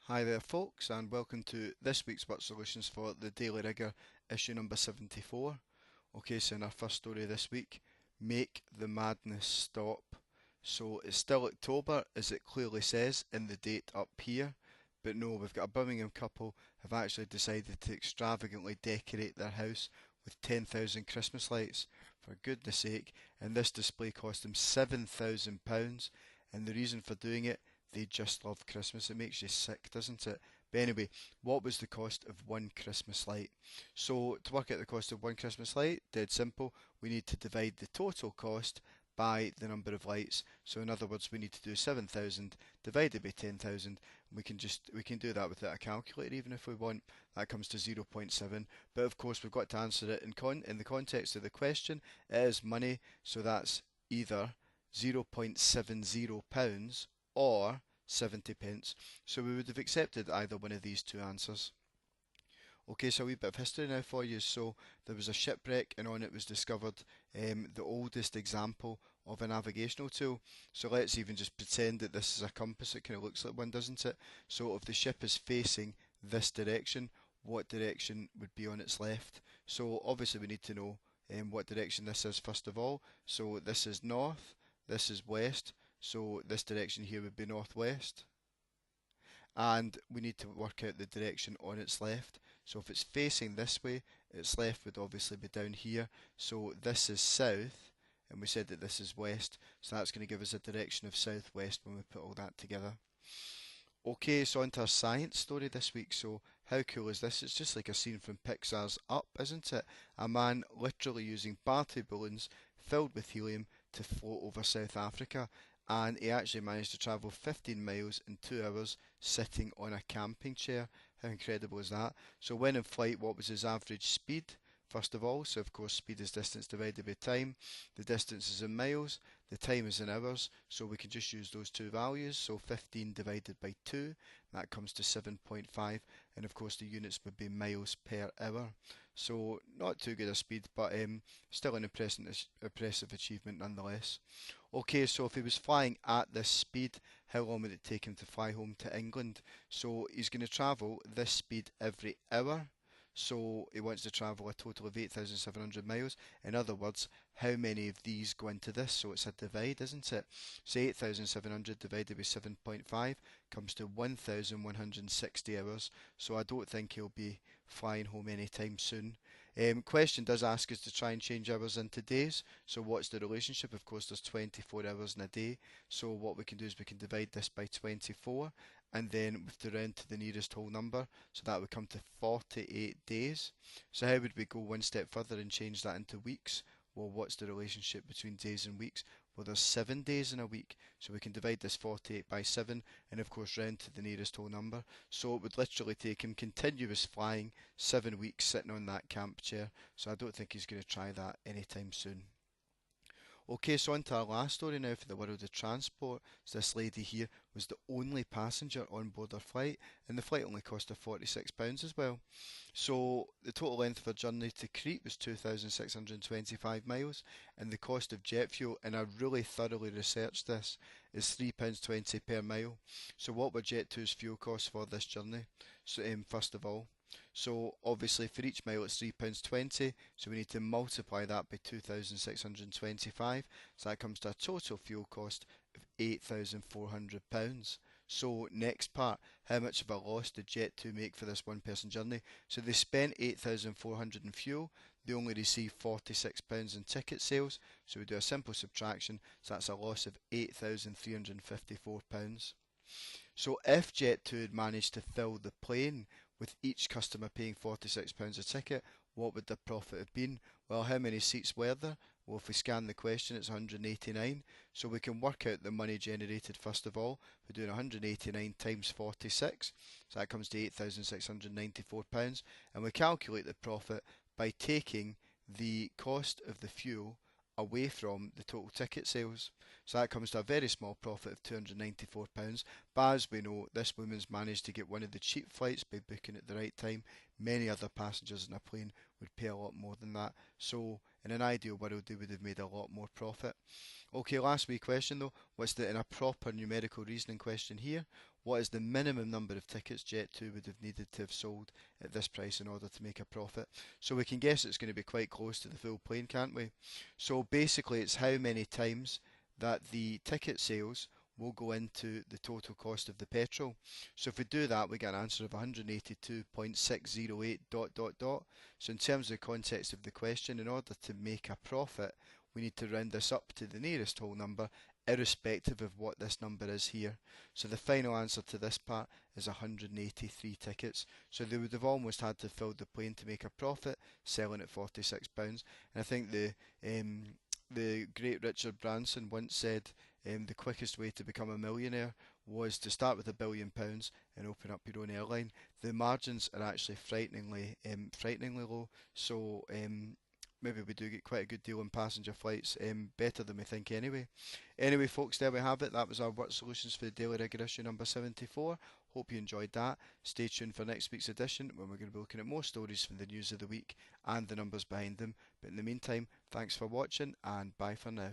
Hi there folks, and welcome to this week's Work Solutions for the Daily Rigour issue number 74. Okay, so in our first story this week, make the madness stop. So it's still October as it clearly says in the date up here, but no, we've got a Birmingham couple have actually decided to extravagantly decorate their house with 10,000 Christmas lights, for goodness sake, and this display cost them £7,000, and the reason for doing it, they just love Christmas. It makes you sick, doesn't it? But anyway, what was the cost of one Christmas light? So to work out the cost of one Christmas light, dead simple, we need to divide the total cost by the number of lights. So in other words, we need to do 7,000 divided by 10,000. We can do that without a calculator even if we want. That comes to 0.7. But of course, we've got to answer it in the context of the question. It is money, so that's either £0.70 or 70 pence. So we would have accepted either one of these two answers. Okay, so a wee bit of history now for you. So there was a shipwreck, and on it was discovered the oldest example of a navigational tool. So let's even just pretend that this is a compass. It kind of looks like one, doesn't it? So if the ship is facing this direction, what direction would be on its left? So obviously we need to know what direction this is first of all. So this is north, this is west, so this direction here would be northwest. And we need to work out the direction on its left. So if it's facing this way, its left would obviously be down here. So this is south, and we said that this is west. So that's going to give us a direction of southwest when we put all that together. Okay, so on to our science story this week. So how cool is this? It's just like a scene from Pixar's Up, isn't it? A man literally using party balloons filled with helium to float over South Africa, and he actually managed to travel 15 miles in 2 hours sitting on a camping chair. How incredible is that? So when in flight, what was his average speed? First of all, so of course speed is distance divided by time. The distance is in miles, the time is in hours, so we can just use those two values. So 15 divided by 2, that comes to 7.5, and of course the units would be miles per hour. So not too good a speed, but still an impressive achievement nonetheless. Okay, so if he was flying at this speed, how long would it take him to fly home to England? So he's going to travel this speed every hour. So he wants to travel a total of 8,700 miles. In other words, how many of these go into this? So it's a divide, isn't it? So 8,700 divided by 7.5 comes to 1,160 hours. So I don't think he'll be flying home anytime soon. Question does ask us to try and change hours into days. So what's the relationship? Of course, there's 24 hours in a day. So what we can do is we can divide this by 24, and then we have to round to the nearest whole number. So that would come to 48 days. So how would we go one step further and change that into weeks? Well, what's the relationship between days and weeks? Well, there's 7 days in a week, so we can divide this 48 by 7, and of course round to the nearest whole number. So it would literally take him continuous flying 7 weeks sitting on that camp chair. So I don't think he's going to try that anytime soon. Okay, so on to our last story now for the world of transport. So this lady here was the only passenger on board her flight, and the flight only cost her £46 as well. So the total length of her journey to Crete was 2,625 miles, and the cost of jet fuel, and I really thoroughly researched this, is £3.20 per mile. So what were Jet2's fuel costs for this journey? So first of all, so obviously for each mile it's £3.20, so we need to multiply that by 2,625, so that comes to a total fuel cost of £8,400. So next part, how much of a loss did Jet2 make for this one person journey? So they spent 8,400 in fuel, they only received £46 in ticket sales, so we do a simple subtraction, so that's a loss of £8,354. So if Jet2 had managed to fill the plane with each customer paying £46 a ticket, what would the profit have been? Well, how many seats were there? Well, if we scan the question, it's 189. So we can work out the money generated first of all. We're doing 189 times 46, so that comes to £8,694. And we calculate the profit by taking the cost of the fuel away from the total ticket sales. So that comes to a very small profit of £294. But as we know, this woman's managed to get one of the cheap flights by booking at the right time. Many other passengers in a plane would pay a lot more than that. So in an ideal world, they would have made a lot more profit. Okay, last wee question though. In a proper numerical reasoning question here, what is the minimum number of tickets Jet2 would have needed to have sold at this price in order to make a profit? So we can guess it's going to be quite close to the full plane, can't we? So basically, it's how many times that the ticket sales will go into the total cost of the petrol. So if we do that, we get an answer of 182.608 dot dot dot. So in terms of the context of the question, in order to make a profit, we need to round this up to the nearest whole number, irrespective of what this number is here. So the final answer to this part is 183 tickets. So they would have almost had to fill the plane to make a profit, selling at £46. And I think the great Richard Branson once said the quickest way to become a millionaire was to start with £1 billion and open up your own airline. The margins are actually frighteningly low. So maybe we do get quite a good deal on passenger flights, better than we think anyway. Anyway, folks, there we have it. That was our Work Solutions for the Daily Rigour issue number 74. Hope you enjoyed that. Stay tuned for next week's edition when we're going to be looking at more stories from the news of the week and the numbers behind them. But in the meantime, thanks for watching and bye for now.